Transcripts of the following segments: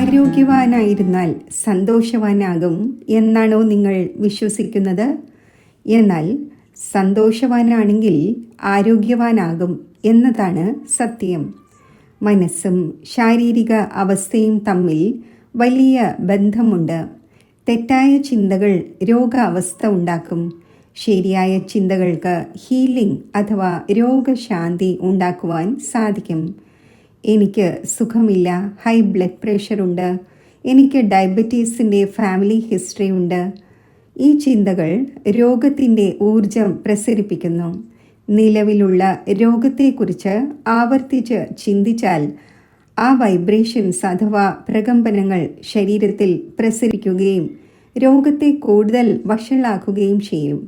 ആരോഗ്യവാനായിരുന്നാൽ സന്തോഷവാനാകും എന്നാണോ നിങ്ങൾ വിശ്വസിക്കുന്നത്? എന്നാൽ സന്തോഷവാനാണെങ്കിൽ ആരോഗ്യവാനാകും എന്നതാണ് സത്യം. മനസ്സും ശാരീരിക അവസ്ഥയും തമ്മിൽ വലിയ ബന്ധമുണ്ട്. തെറ്റായ ചിന്തകൾ രോഗാവസ്ഥ ഉണ്ടാക്കും. ശരിയായ ചിന്തകൾക്ക് ഹീലിംഗ് അഥവാ രോഗശാന്തി ഉണ്ടാക്കുവാൻ സാധിക്കും. എനിക്ക് സുഖമില്ല, ഹൈ ബ്ലഡ് പ്രഷറുണ്ട്, എനിക്ക് ഡയബറ്റീസിൻ്റെ ഫാമിലി ഹിസ്റ്ററി ഉണ്ട്. ഈ ചിന്തകൾ രോഗത്തിൻ്റെ ഊർജം പ്രസരിപ്പിക്കുന്നു. നിലവിലുള്ള രോഗത്തെക്കുറിച്ച് ആവർത്തിച്ച് ചിന്തിച്ചാൽ ആ വൈബ്രേഷൻസ് അഥവാ പ്രകമ്പനങ്ങൾ ശരീരത്തിൽ പ്രസരിക്കുകയും രോഗത്തെ കൂടുതൽ വഷളാക്കുകയും ചെയ്യും.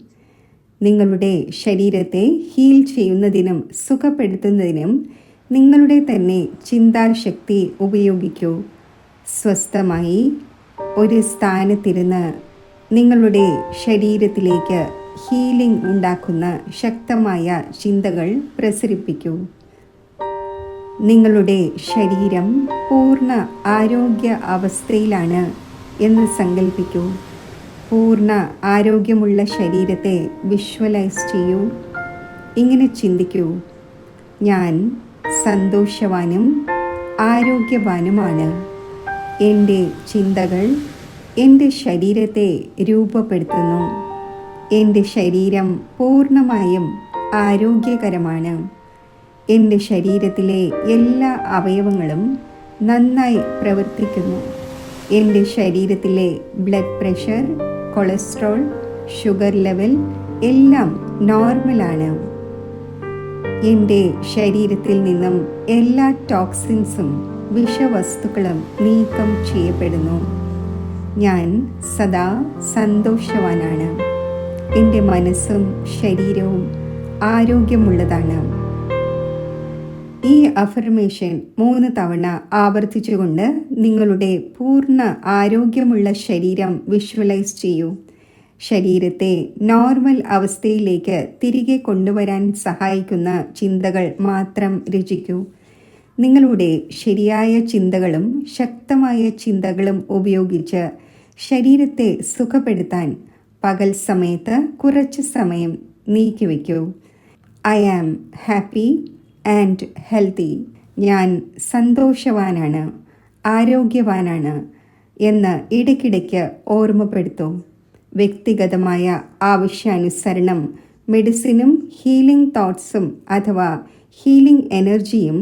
നിങ്ങളുടെ ശരീരത്തെ ഹീൽ ചെയ്യുന്നതിനും സുഖപ്പെടുത്തുന്നതിനും നിങ്ങളുടെ തന്നെ ചിന്താശക്തി ഉപയോഗിക്കൂ. സ്വസ്ഥമായി ഒരു സ്ഥാനത്തിരുന്ന് നിങ്ങളുടെ ശരീരത്തിലേക്ക് ഹീലിംഗ് ഉണ്ടാക്കുന്ന ശക്തമായ ചിന്തകൾ പ്രസരിപ്പിക്കൂ. നിങ്ങളുടെ ശരീരം പൂർണ്ണ ആരോഗ്യ അവസ്ഥയിലാണ് എന്ന് സങ്കല്പിക്കൂ. പൂർണ്ണ ആരോഗ്യമുള്ള ശരീരത്തെ വിഷ്വലൈസ് ചെയ്യൂ. ഇങ്ങനെ ചിന്തിക്കൂ: ഞാൻ സന്തോഷവാനും ആരോഗ്യവാനുമാണ്. എൻ്റെ ചിന്തകൾ എൻ്റെ ശരീരത്തെ രൂപപ്പെടുത്തുന്നു. എൻ്റെ ശരീരം പൂർണ്ണമായും ആരോഗ്യകരമാണ്. എൻ്റെ ശരീരത്തിലെ എല്ലാ അവയവങ്ങളും നന്നായി പ്രവർത്തിക്കുന്നു. എൻ്റെ ശരീരത്തിലെ blood pressure, cholesterol, sugar level എല്ലാം നോർമലാണ്. എൻ്റെ ശരീരത്തിൽ നിന്നും എല്ലാ ടോക്സിൻസും വിഷവസ്തുക്കളും നീക്കം ചെയ്യപ്പെടുന്നു. ഞാൻ സദാ സന്തോഷവാനാണ്. എൻ്റെ മനസ്സും ശരീരവും ആരോഗ്യമുള്ളതാണ്. ഈ അഫർമേഷൻ 3 തവണ ആവർത്തിച്ചുകൊണ്ട് നിങ്ങളുടെ പൂർണ്ണ ആരോഗ്യമുള്ള ശരീരം വിഷ്വലൈസ് ചെയ്യൂ. ശരീരത്തെ നോർമൽ അവസ്ഥയിലേക്ക് തിരികെ കൊണ്ടുവരാൻ സഹായിക്കുന്ന ചിന്തകൾ മാത്രം രചിക്കൂ. നിങ്ങളുടെ ശരിയായ ചിന്തകളും ശക്തമായ ചിന്തകളും ഉപയോഗിച്ച് ശരീരത്തെ സുഖപ്പെടുത്താൻ പകൽ സമയത്ത് കുറച്ച് സമയം നീക്കിവെക്കൂ. I am happy and healthy. ഞാൻ സന്തോഷവാനാണ്, ആരോഗ്യവാനാണ് എന്ന് ഇടയ്ക്കിടയ്ക്ക് ഓർമ്മപ്പെടുത്തൂ. വ്യക്തിഗതമായ ആവശ്യാനുസരണം മെഡിസിനും ഹീലിംഗ് തോട്ട്സും അഥവാ ഹീലിംഗ് എനർജിയും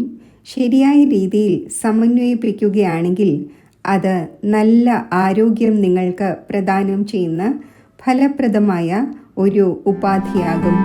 ശരിയായ രീതിയിൽ സമന്വയിപ്പിക്കുകയാണെങ്കിൽ അത് നല്ല ആരോഗ്യം നിങ്ങൾക്ക് പ്രദാനം ചെയ്യുന്ന ഫലപ്രദമായ ഒരു ഉപാധിയാകും.